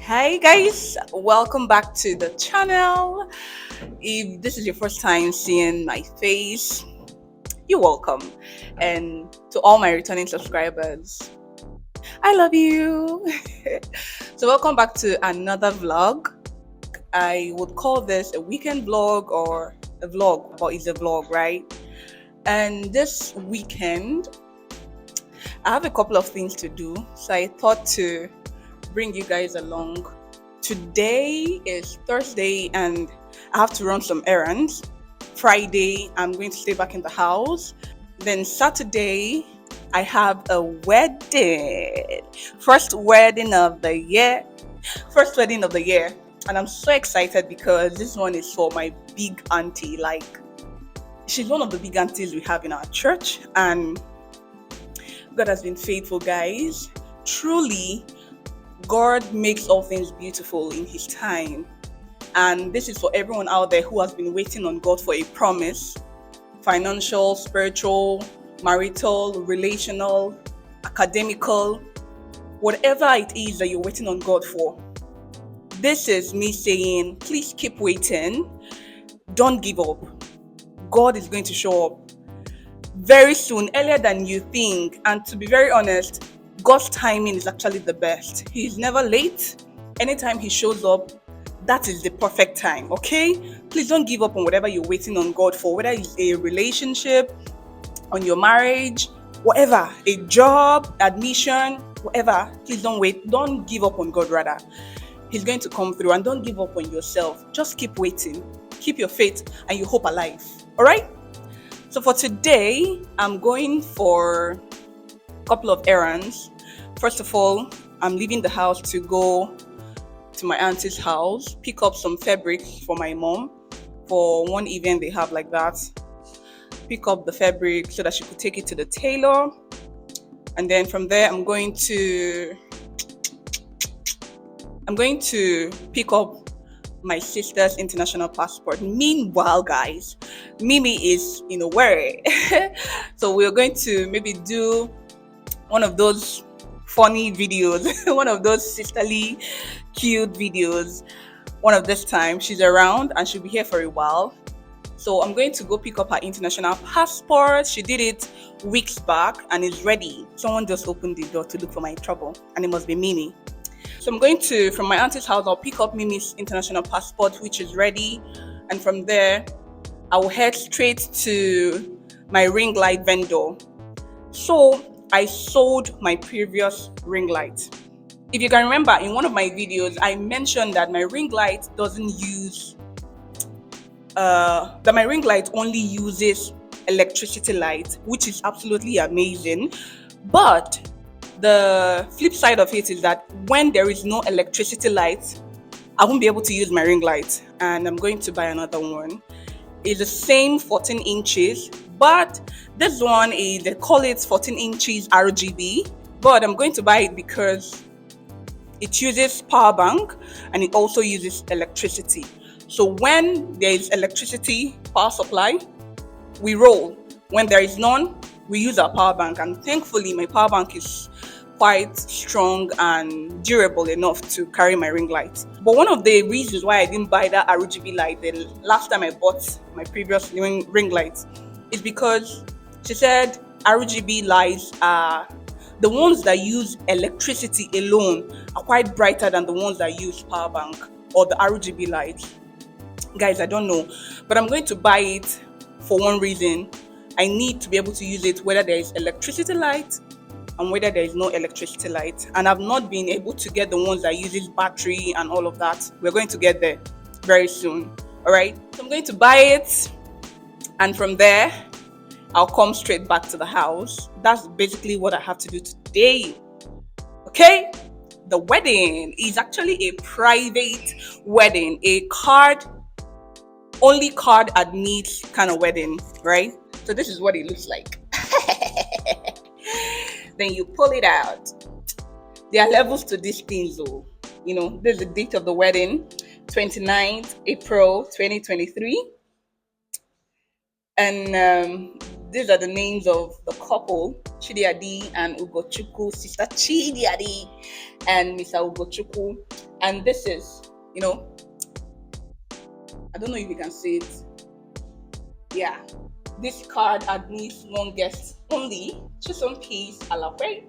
Hi guys, welcome back to the channel. If this is your first time seeing my face, you're welcome. And to all my returning subscribers, I love you. So welcome back to another vlog. I would call this a weekend vlog or a vlog, but it's a vlog, right? And this weekend, I have a couple of things to do, so I thought to bring you guys along. Today is Thursday and I have to run some errands. Friday, I'm going to stay back in the house. Then Saturday, I have a wedding. First wedding of the year. First wedding of the year. And I'm so excited because this one is for my big auntie. Like, she's one of the big aunties we have in our church. And God has been faithful, guys. Truly, God makes all things beautiful in His time. And this is for everyone out there who has been waiting on God for a promise: financial, spiritual, marital, relational, academical, whatever it is that you're waiting on God for. This is me saying, please keep waiting. Don't give up. God is going to show up very soon, earlier than you think. And to be very honest, God's timing is actually the best. He's never late. Anytime He shows up, that is the perfect time, okay? Please don't give up on whatever you're waiting on God for, whether it's a relationship, on your marriage, whatever, a job, admission, whatever. Please don't wait. Don't give up on God, rather. He's going to come through, and don't give up on yourself. Just keep waiting. Keep your faith and your hope alive, all right? So for today, I'm going for a couple of errands. First of all, I'm leaving the house to go to my auntie's house, pick up some fabric for my mom for one event they have like that. Pick up the fabric so that she could take it to the tailor. And then from there, I'm going to pick up my sister's international passport. Meanwhile, guys, Mimi is in a worry. So we're going to maybe do one of those funny videos, one of those sisterly cute videos. One of this time, she's around and she'll be here for a while. So I'm going to go pick up her international passport. She did it weeks back and is ready. Someone just opened the door to look for my trouble, and it must be Mimi. So I'm going to, from my auntie's house, I'll pick up Mimi's international passport, which is ready. And from there, I will head straight to my ring light vendor. So I sold my previous ring light. If you can remember, in one of my videos, I mentioned that my ring light only uses electricity light, which is absolutely amazing. But the flip side of it is that when there is no electricity light, I won't be able to use my ring light, and I'm going to buy another one. It's the same 14 inches, but this one is, they call it 14 inches RGB, but I'm going to buy it because it uses power bank and it also uses electricity. So when there is electricity power supply, we roll. When there is none, we use our power bank. And thankfully, my power bank is quite strong and durable enough to carry my ring light. But one of the reasons why I didn't buy that RGB light the last time I bought my previous ring light is because she said RGB lights are the ones that use electricity alone are quite brighter than the ones that use power bank or the RGB lights. Guys, I don't know, but I'm going to buy it for one reason. I need to be able to use it whether there is electricity light and whether there is no electricity light. And I've not been able to get the ones that uses battery and all of that. We're going to get there very soon. All right. So I'm going to buy it, and from there, I'll come straight back to the house. That's basically what I have to do today. Okay? The wedding is actually a private wedding, only card admits kind of wedding, right? So this is what it looks like. Then you pull it out. There are levels to these things though. You know, there's the date of the wedding, 29th April 2023. And these are the names of the couple, Chidiadi and Ugochukwu, Sister Chidiadi and Mr. Ugochukwu. And this is, you know, I don't know if you can see it. Yeah, this card admits one guest only. Choose some piece, alafre.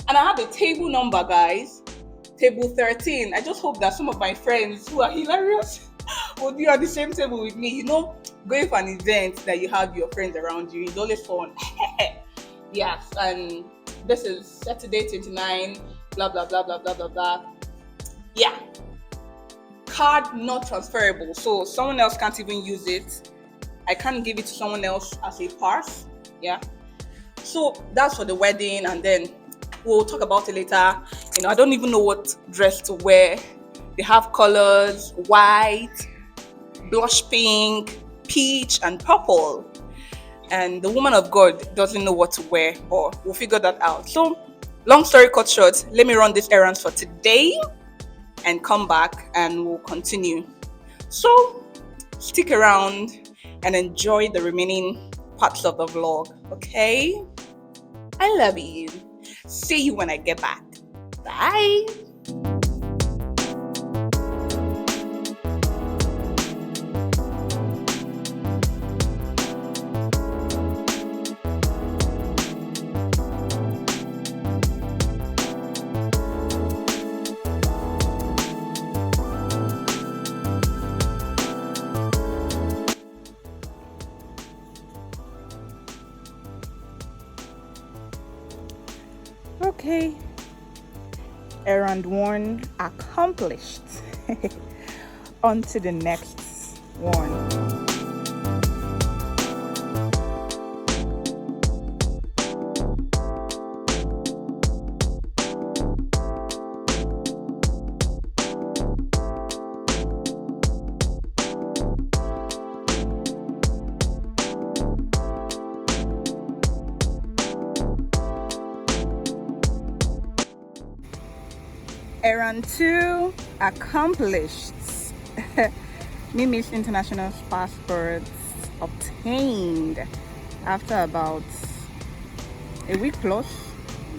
And I have a table number, guys. Table 13. I just hope that some of my friends who are hilarious will be on the same table with me. You know, going for an event that you have your friends around you is always fun. Yes, and this is Saturday 29, blah blah blah blah blah blah blah. Yeah, card not transferable, so someone else can't even use it. I can't give it to someone else as a pass. Yeah. So that's for the wedding, and then we'll talk about it later. I don't even know what dress to wear. They have colors: white, blush pink, peach, and purple. And the woman of God doesn't know what to wear, but we'll figure that out. So, long story cut short, let me run this errands for today and come back and we'll continue. So, stick around and enjoy the remaining parts of the vlog, okay? I love you. See you when I get back. Bye. Okay, errand one accomplished. On to the next one. Errand 2 accomplished. Mimi's international passports obtained after about a week plus,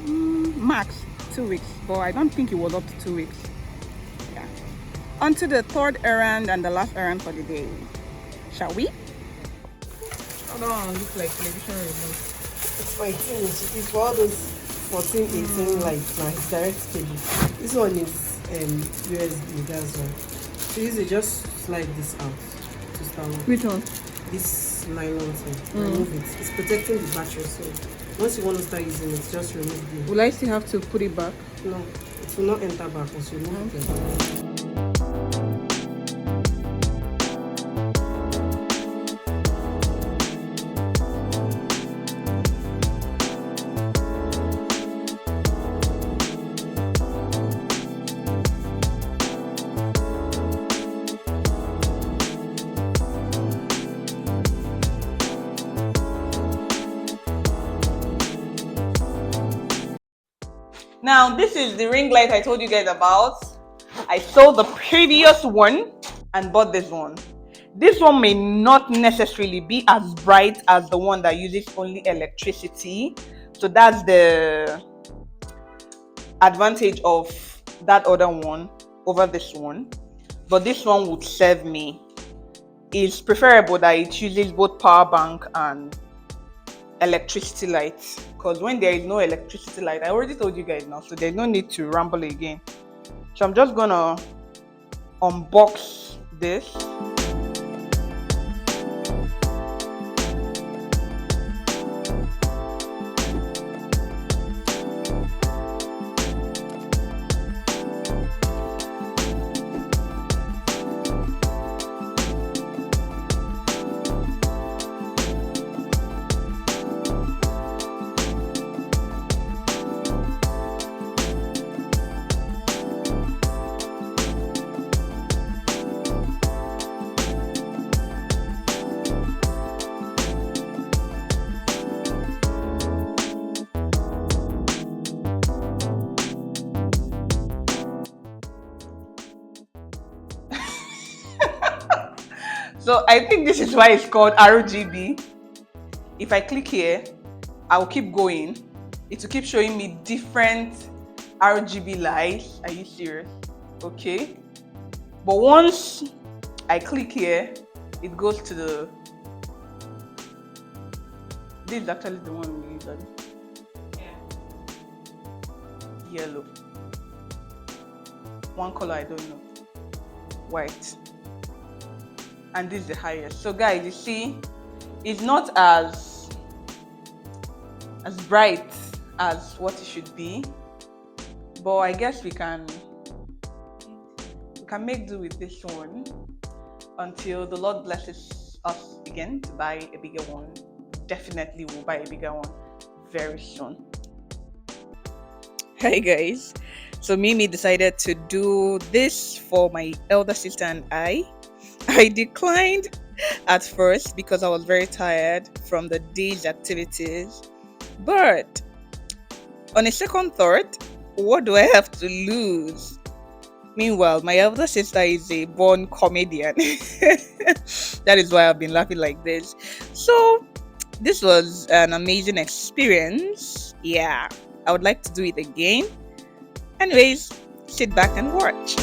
max 2 weeks, but I don't think it was up to 2 weeks. Yeah. On to the third errand and the last errand for the day. Shall we? I don't look like television remote. It's my thing. It's for all those 14, 18 lights. Now it's direct cable. This one is USB. That's why. So you just slide this out to start with. Which one? This nylon thing. Remove it. It's protecting the battery. So once you want to start using it, just remove the. Will I still have to put it back? No, it will not enter back once you remove it. Now, this is the ring light I told you guys about. I sold the previous one and bought this one. This one may not necessarily be as bright as the one that uses only electricity. So that's the advantage of that other one over this one. But this one would serve me. It's preferable that it uses both power bank and electricity light, because when there is no electricity light, I already told you guys now, so there's no need to ramble again. So I'm just gonna unbox this. So I think this is why it's called RGB. If I click here, I will keep going. It will keep showing me different RGB lights. Are you serious? Okay, but once I click here, it goes to the. This is actually the one we use. Yellow. One color I don't know. White. And this is the highest. So guys, you see, it's not as bright as what it should be, but I guess we can make do with this one until the Lord blesses us again to buy a bigger one. Definitely we'll buy a bigger one very soon. Hi guys. So Mimi decided to do this for my elder sister and I. I declined at first because I was very tired from the day's activities. But on a second thought, what do I have to lose? Meanwhile, my elder sister is a born comedian. That is why I've been laughing like this. So, this was an amazing experience. Yeah, I would like to do it again. Anyways, sit back and watch.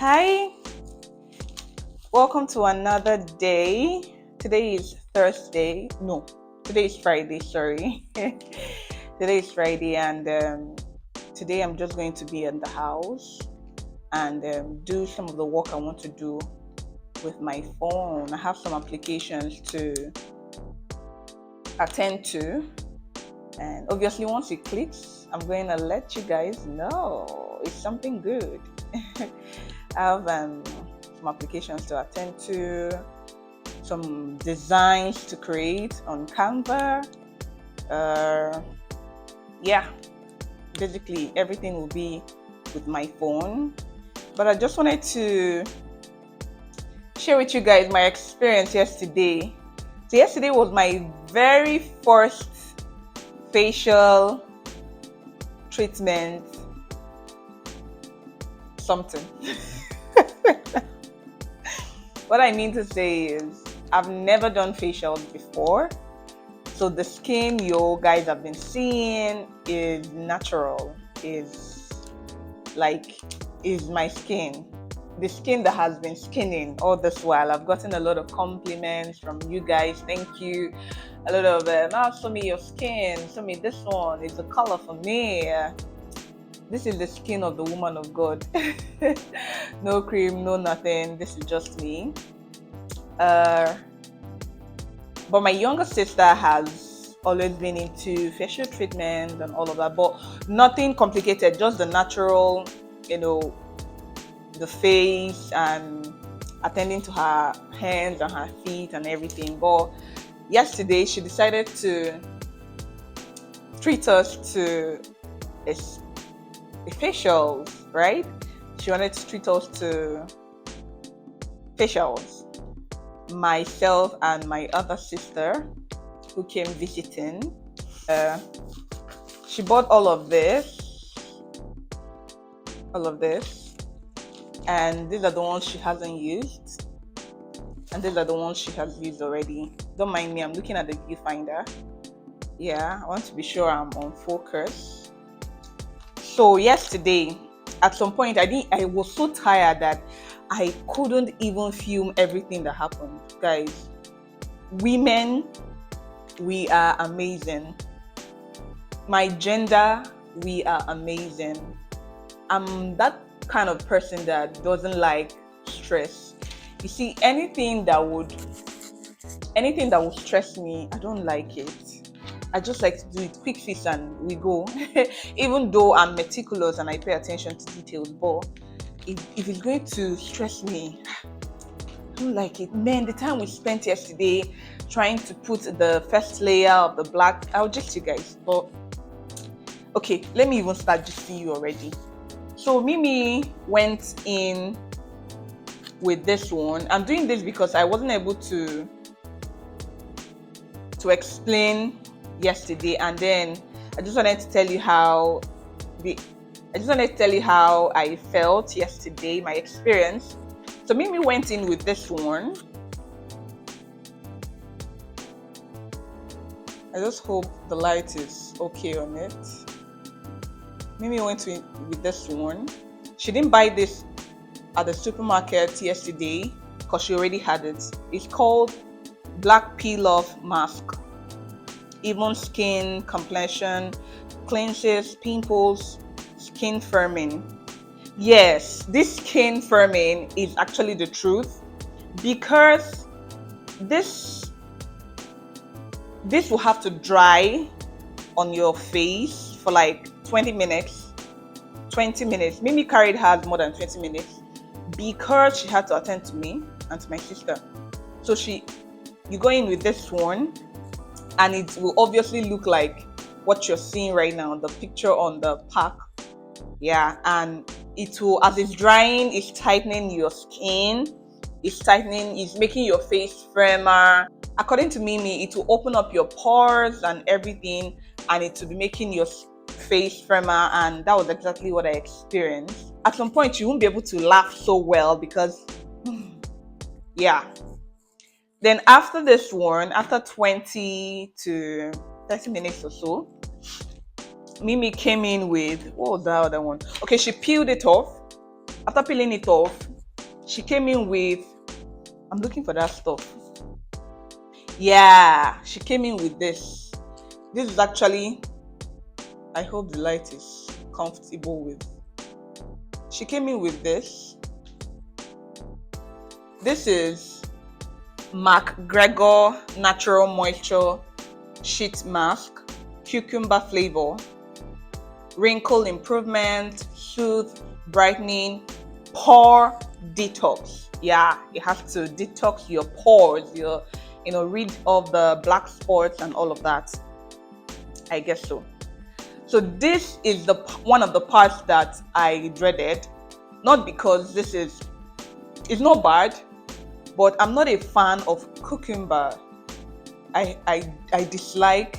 Hi, welcome to another day. Today is Thursday. No, today is Friday. Sorry. Today is Friday, and today I'm just going to be in the house and do some of the work I want to do with my phone. I have some applications to attend to, and obviously, once it clicks, I'm going to let you guys know it's something good. I have some applications to attend to, some designs to create on Canva. Yeah, basically everything will be with my phone. But I just wanted to share with you guys my experience yesterday. So yesterday was my very first facial treatment something. What I mean to say is I've never done facials before. So the skin you guys have been seeing is natural, is my skin. The skin that has been skinning all this while. I've gotten a lot of compliments from you guys. Thank you. A lot of Sommie, your skin. Sommie, this one is the color for me. This is the skin of the woman of God. No cream, no nothing. This is just me. But my younger sister has always been into facial treatment and all of that, but nothing complicated, just the natural, the face and attending to her hands and her feet and everything. But yesterday she decided to treat us to a facials, right? She wanted to treat us to facials. Myself and my other sister who came visiting. She bought all of this, and these are the ones she hasn't used, and these are the ones she has used already. Don't mind me, I'm looking at the viewfinder. Yeah, I want to be sure I'm on focus. So yesterday, at some point, I was so tired that I couldn't even film everything that happened. Guys, women, we are amazing. My gender, we are amazing. I'm that kind of person that doesn't like stress. You see, anything that would anything that will stress me, I don't like it. I just like to do it quick fix and we go. Even though I'm meticulous and I pay attention to details, but if it's going to stress me, I don't like it. Man, the time we spent yesterday trying to put the first layer of the black, I'll just you guys. But okay, let me even start just see you already. So Mimi went in with this one. I'm doing this because I wasn't able to explain yesterday, and then I just wanted to tell you how I felt yesterday, my experience. So Mimi went in with this one. I just hope the light is okay on it. Mimi went in with this one. She didn't buy this at the supermarket yesterday because she already had it. It's called Black Peel Off Mask. Even skin complexion, cleanses, pimples, skin firming. Yes, this skin firming is actually the truth, because this will have to dry on your face for like 20 minutes. 20 minutes. Mimi carried hers more than 20 minutes because she had to attend to me and to my sister. So you go in with this one, and it will obviously look like what you're seeing right now, the picture on the pack. Yeah, and it will, as it's drying, it's tightening your skin, it's making your face firmer. According to Mimi, it will open up your pores and everything, and it will be making your face firmer, and that was exactly what I experienced. At some point, you won't be able to laugh so well because, yeah. Then after this one, after 20 to 30 minutes or so, Mimi came in with, what was that other one? Okay, she peeled it off. After peeling it off, she came in with, I'm looking for that stuff. Yeah, she came in with this. This is actually, I hope the light is comfortable with. She came in with this. This is McGregor Natural Moisture Sheet Mask, cucumber flavor, wrinkle improvement, soothe, brightening, pore detox. Yeah, it has to detox your pores, rid of the black spots and all of that. I guess so. So this is one of the parts that I dreaded, not because it's not bad, but I'm not a fan of cucumber. I dislike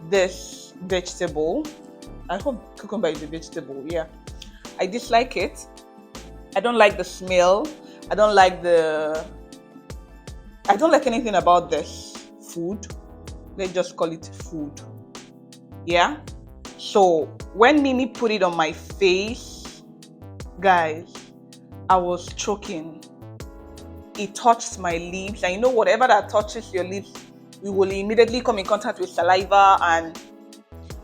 this vegetable. I hope cucumber is a vegetable. Yeah, I dislike it. I don't like the smell. I don't like anything about this food. Let's just call it food. Yeah. So when Mimi put it on my face, guys, I was choking. It touched my lips, and whatever that touches your lips, we will immediately come in contact with saliva, and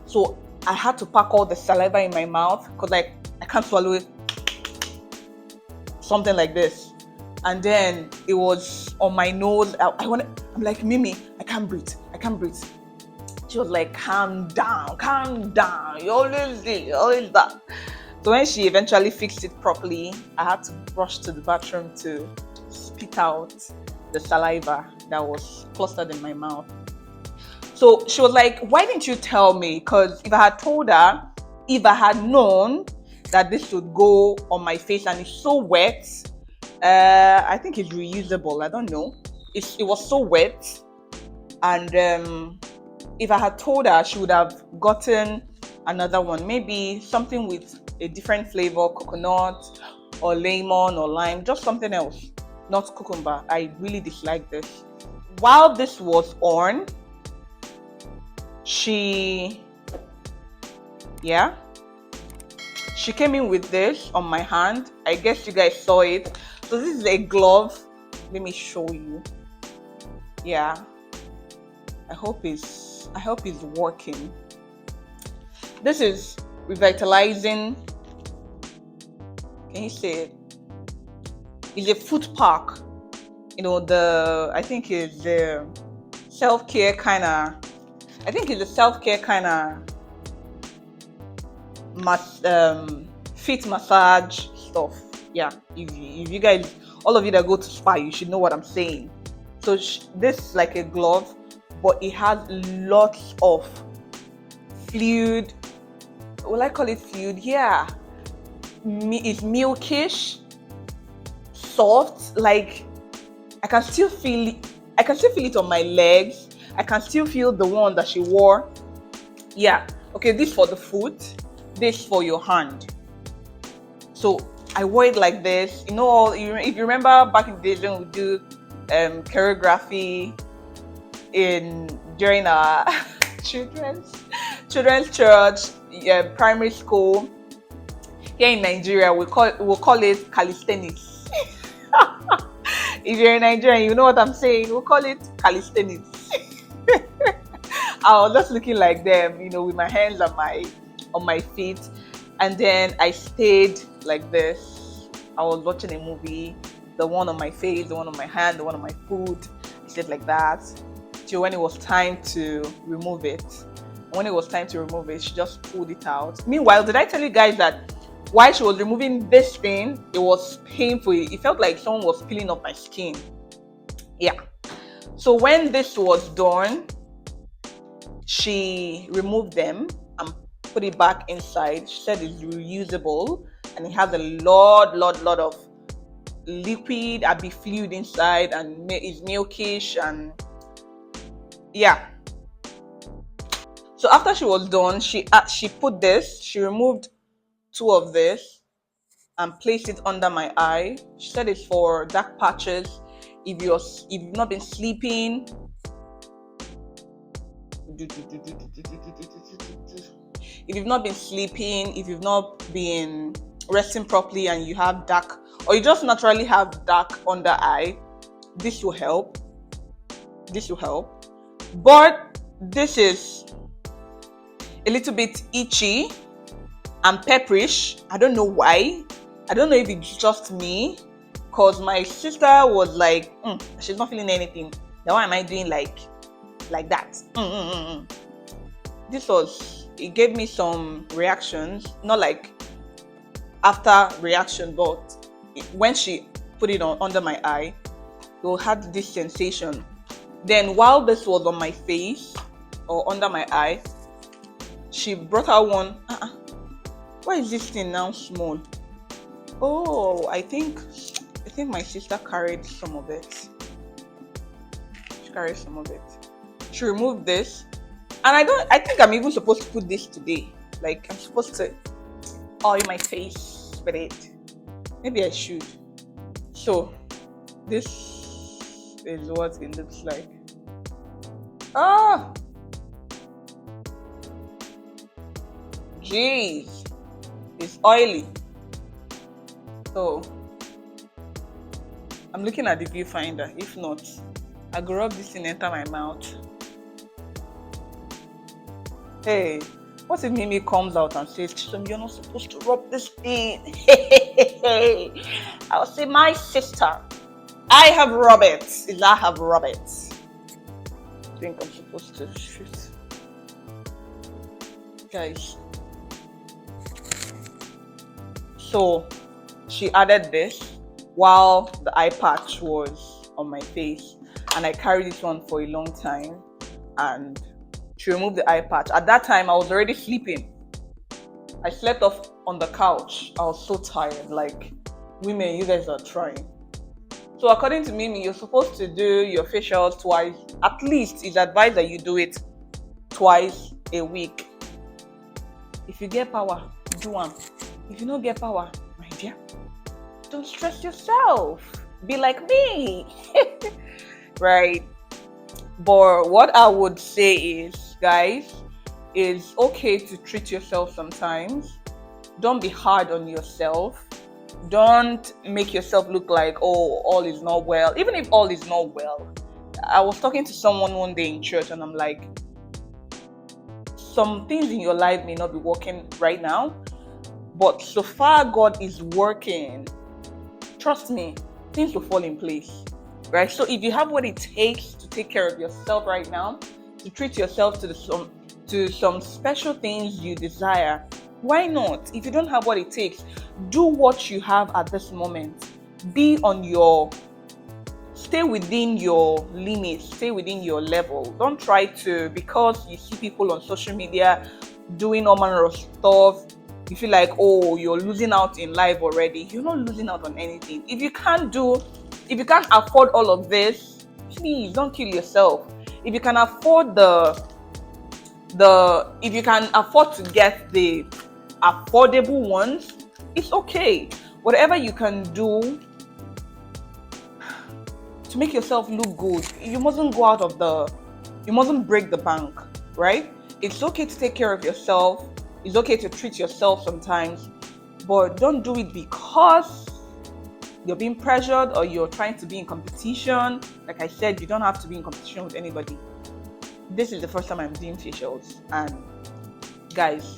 so I had to pack all the saliva in my mouth because I can't swallow it. Something like this. And then it was on my nose. I'm like, Mimi, I can't breathe. She was like, calm down. You always that. So when she eventually fixed it properly, I had to rush to the bathroom to spit out the saliva that was clustered in my mouth. So she was like, why didn't you tell me? Because if I had known that this would go on my face and it's so wet, I think it's reusable. I don't know. It was so wet. And if I had told her, she would have gotten another one. Maybe something with a different flavor, coconut or lemon or lime, just something else, not cucumber. I really dislike this. While this was on, she came in with this on my hand. I guess you guys saw it. So this is a glove. Let me show you. Yeah. I hope it's working. This is revitalizing. Can you say it? It's a foot pack. the I think it's the self-care kind of I think it's a self-care kind of feet massage stuff. Yeah, if you guys, all of you that go to spa, you should know what I'm saying. So this is like a glove, but it has lots of fluid. Will I call it fluid? Yeah, it's milkish, soft. Like I can still feel it. I can still feel it on my legs. I can still feel the one that she wore. Yeah. Okay, this for the foot, this for your hand. So I wore it like this. If you remember back in the days when we do choreography in during our children's children's church, yeah, primary school here in Nigeria, we'll call it calisthenics. If you're in Nigeria, you know what I'm saying. We'll call it calisthenics. I was just looking like them, with my hands on my feet, and then I stayed like this. I was watching a movie, the one on my face, the one on my hand, the one on my foot. I stayed like that till when it was time to remove it. And when it was time to remove it, she just pulled it out. Meanwhile, did I tell you guys that while she was removing this thing, it was painful. It felt like someone was peeling off my skin. Yeah. So when this was done, she removed them and put it back inside. She said it's reusable and it has a lot of liquid, a bit fluid inside, and it's milkish, and yeah. So after she was done, she put this. She removed two of this and placed it under my eye. She said it's for dark patches. If you've not been sleeping, if you've not been resting properly, and you have dark, or you just naturally have dark under eye, this will help. But this is a little bit itchy and pepperish. I don't know why. I don't know if it's just me, because my sister was like, she's not feeling anything. Now why am I doing like that? It gave me some reactions, not like after reaction, but when she put it on under my eye, it had this sensation. Then while this was on my face or under my eye, she brought out one. Why is this thing now small? Oh, I think my sister carried some of it. She removed this, and I think I'm even supposed to put this today. Like, I'm supposed to oil my face with it. Maybe I should. So this is what it looks like. Jeez, it's oily. So I'm looking at the viewfinder. If not, I go rub this thing enter my mouth. Hey, what if Mimi comes out and says, Chisom, you're not supposed to rub this thing? I'll say, my sister, I have rubbed it. I have rubbed it. I think I'm supposed to shoot. Guys. So she added this while the eye patch was on my face, and I carried this one for a long time, and she removed the eye patch. At that time, I was already sleeping. I slept off on the couch. I was so tired. Like, women, you guys are trying. So according to Mimi, you're supposed to do your facial twice. At least it's advised that you do it twice a week. If you get power, do one. If you don't get power, my dear, don't stress yourself. Be like me. Right? But what I would say is, guys, it's okay to treat yourself sometimes. Don't be hard on yourself. Don't make yourself look like, oh, all is not well. Even if all is not well. I was talking to someone one day in church, and I'm like, some things in your life may not be working right now, but so far God is working. Trust me, things will fall in place. right? So if you have what it takes to take care of yourself right now, to treat yourself to some special things you desire, why not? If you don't have what it takes, do what you have at this moment. Be on your Stay within your limits, stay within your level. Don't try to, because you see people on social media doing all manner of stuff, you feel like, oh, you're losing out in life already. You're not losing out on anything. If you can't afford all of this, please don't kill yourself. If you can afford if you can afford to get the affordable ones, it's okay. Whatever you can do to make yourself look good, you mustn't break the bank, right? It's okay to take care of yourself. It's okay to treat yourself sometimes, but don't do it because you're being pressured or you're trying to be in competition. Like I said, you don't have to be in competition with anybody. This is the first time I'm doing facials, and guys,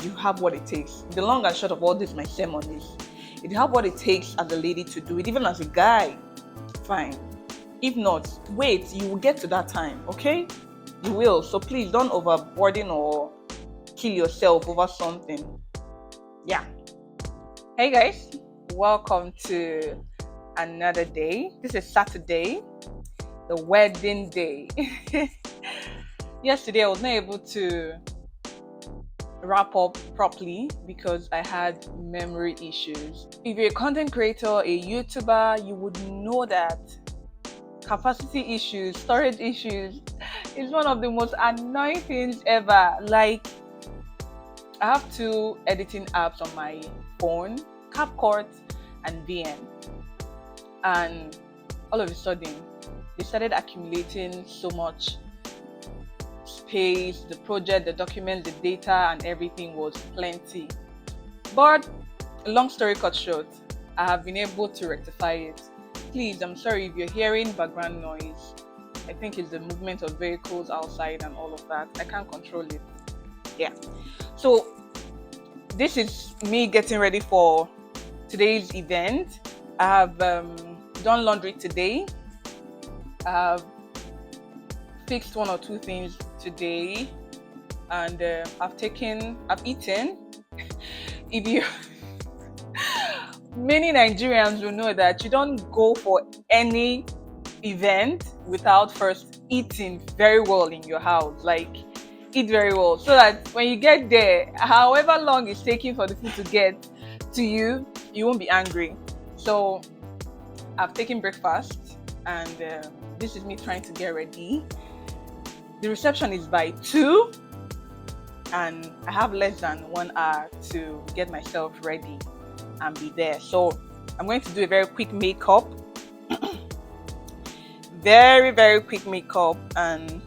you have what it takes. The long and short of all this, my sermon is, if you have what it takes as a lady to do it, even as a guy, fine. If not, wait, you will get to that time, okay? You will. So please don't overburden or kill yourself over something. Yeah. Hey guys, welcome to another day. This is Saturday, the wedding day. Yesterday I was not able to wrap up properly because I had memory issues. If you're a content creator, a YouTuber, you would know that capacity issues, storage issues is one of the most annoying things ever. Like, I have two editing apps on my phone, CapCut and VN, and all of a sudden they started accumulating so much space. The project, the documents, the data and everything was plenty. But long story cut short, I have been able to rectify it. Please, I'm sorry if you're hearing background noise. I think it's the movement of vehicles outside and all of that. I can't control it. Yeah. So this is me getting ready for today's event. I have done laundry today. I have fixed one or two things today, and I've eaten. If you Many Nigerians will know that you don't go for any event without first eating very well in your house. Like, eat very well so that when you get there, however long it's taking for the food to get to you, you won't be angry. So I've taken breakfast, and this is me trying to get ready. The reception is by 2, and I have less than 1 hour to get myself ready and be there. So I'm going to do a very quick makeup. Very, very quick makeup, and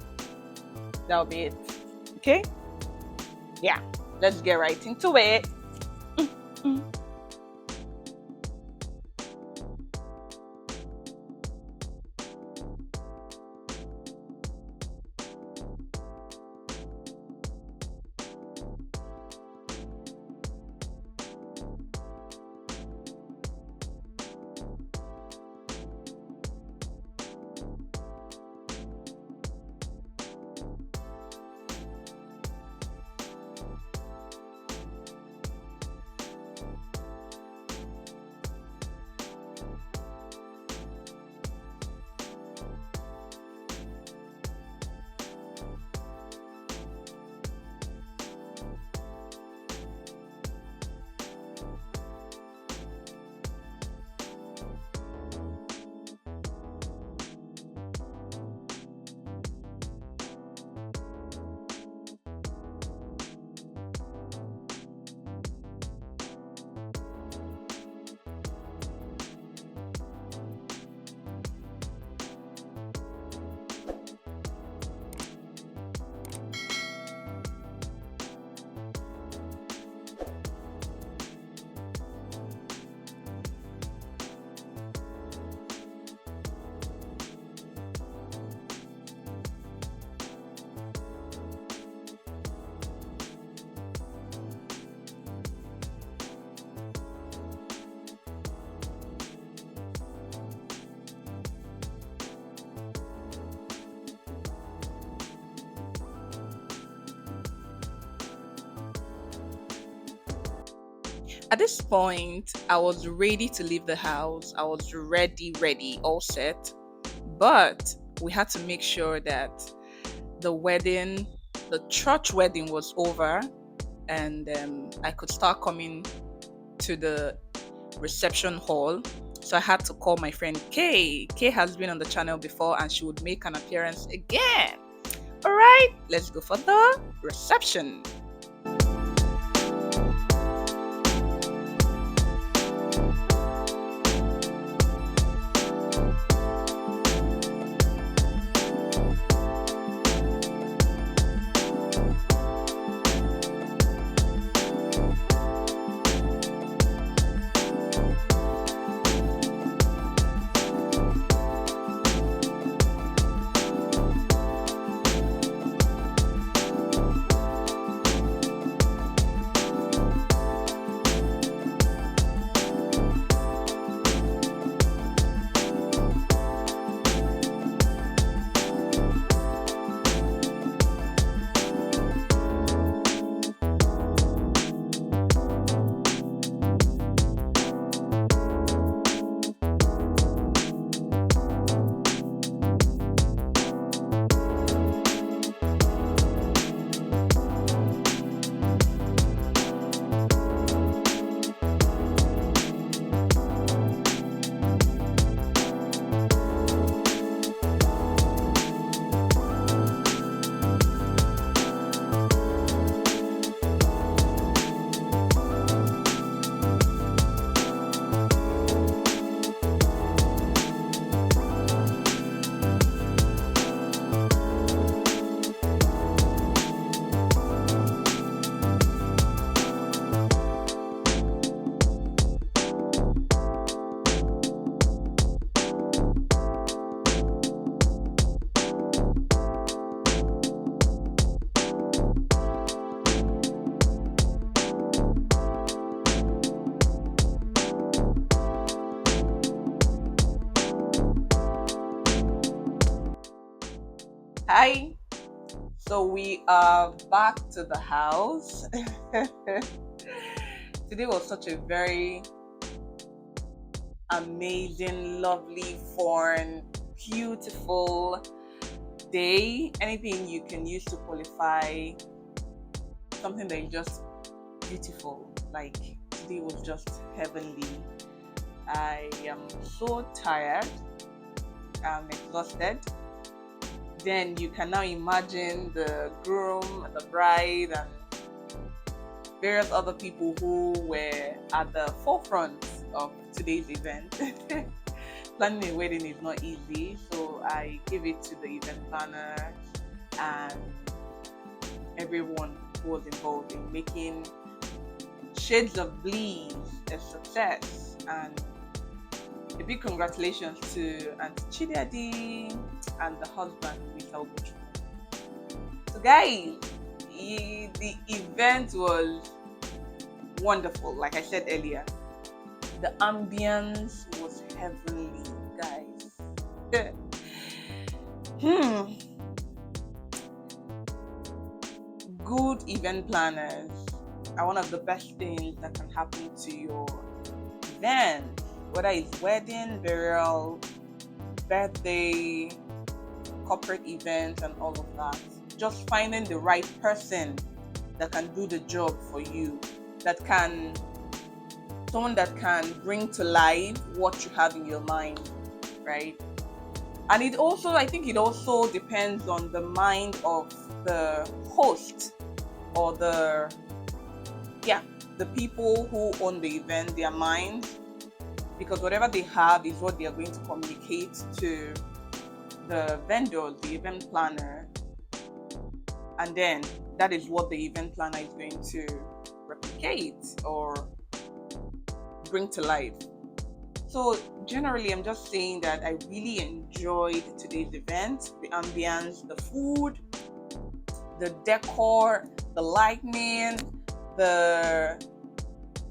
that'll be it. Okay? Yeah, let's get right into it. At this point, I was ready to leave the house. I was ready, all set. But we had to make sure that the wedding, the church wedding was over, and I could start coming to the reception hall. So I had to call my friend Kay. Kay has been on the channel before and she would make an appearance again. All right, let's go for the reception. Hi. So we are back to the house. Today was such a very amazing, lovely, fun, beautiful day. Anything you can use to qualify something that is just beautiful. Like today was just heavenly. I am so tired. I'm exhausted. Then you can now imagine the groom, the bride, and various other people who were at the forefront of today's event. Planning a wedding is not easy, so I give it to the event planner and everyone who was involved in making Shades of Bliss a success. And a big congratulations to Auntie Chidiadi and the husband, Michael Butch. So guys, the event was wonderful. Like I said earlier, the ambience was heavenly, guys. Good event planners are one of the best things that can happen to your event, whether it's wedding, burial, birthday, corporate events, and all of that. Just finding the right person that can do the job for you, someone that can bring to life what you have in your mind, right? And I think it also depends on the mind of the host or the people who own the event, their mind, because whatever they have is what they are going to communicate to the vendor, the event planner, and then that is what the event planner is going to replicate or bring to life. So generally, I'm just saying that I really enjoyed today's event, the ambience, the food, the decor, the lighting, the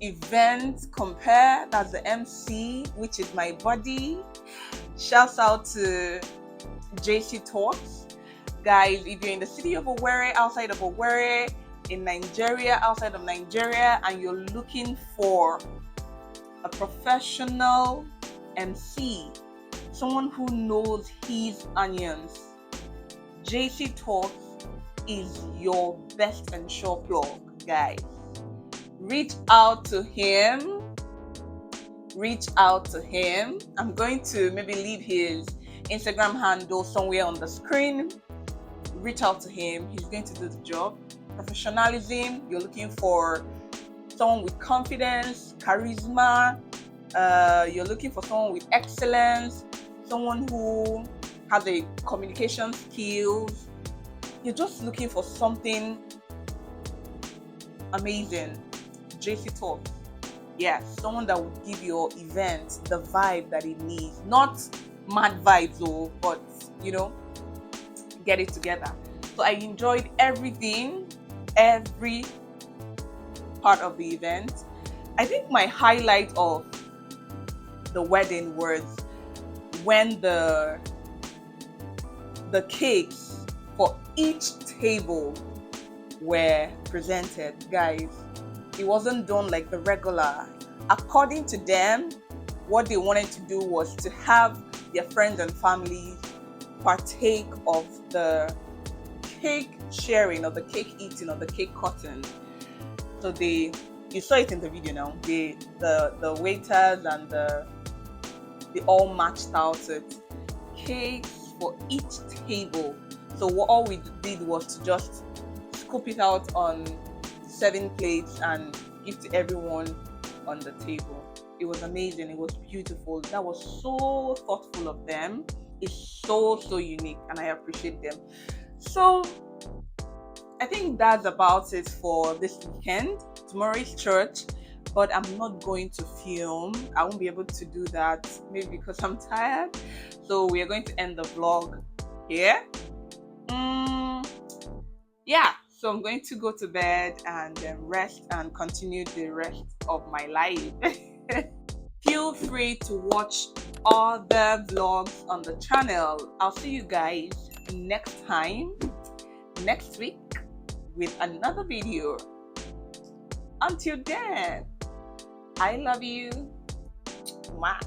event compare, that's the Emcee, which is my buddy. Shouts out to JC Talks. Guys, if you're in the city of Owerri, outside of Owerri, in Nigeria, outside of Nigeria, and you're looking for a professional MC, someone who knows his onions, JC Talks is your best and sure plug, guys. Reach out to him. I'm going to maybe leave his Instagram handle somewhere on the screen. Reach out to him. He's going to do the job. Professionalism, you're looking for someone with confidence, charisma. You're looking for someone with excellence, someone who has a communication skills. You're just looking for something amazing. JC Talks. Yes, someone that would give your event the vibe that it needs. Not mad vibes though, but get it together. So I enjoyed every part of the event. I think my highlight of the wedding was when the cakes for each table were presented. Guys, it wasn't done like the regular. According to them, what they wanted to do was to have their friends and families partake of the cake sharing, or the cake eating, or the cake cutting. So you saw it in the video now. The waiters and they all matched out it. Cakes for each table. So all we did was to just scoop it out on 7 plates and give to everyone on the table. It was amazing. It was beautiful. That was so thoughtful of them. It's so unique, and I appreciate them. So I think that's about it for this weekend. Tomorrow is church, but I'm not going to film. I won't be able to do that, maybe because I'm tired. So we are going to end the vlog here. Yeah, so I'm going to go to bed and then rest and continue the rest of my life. Feel free to watch other vlogs on the channel. I'll see you guys next week with another video. Until then, I love you. Mwah.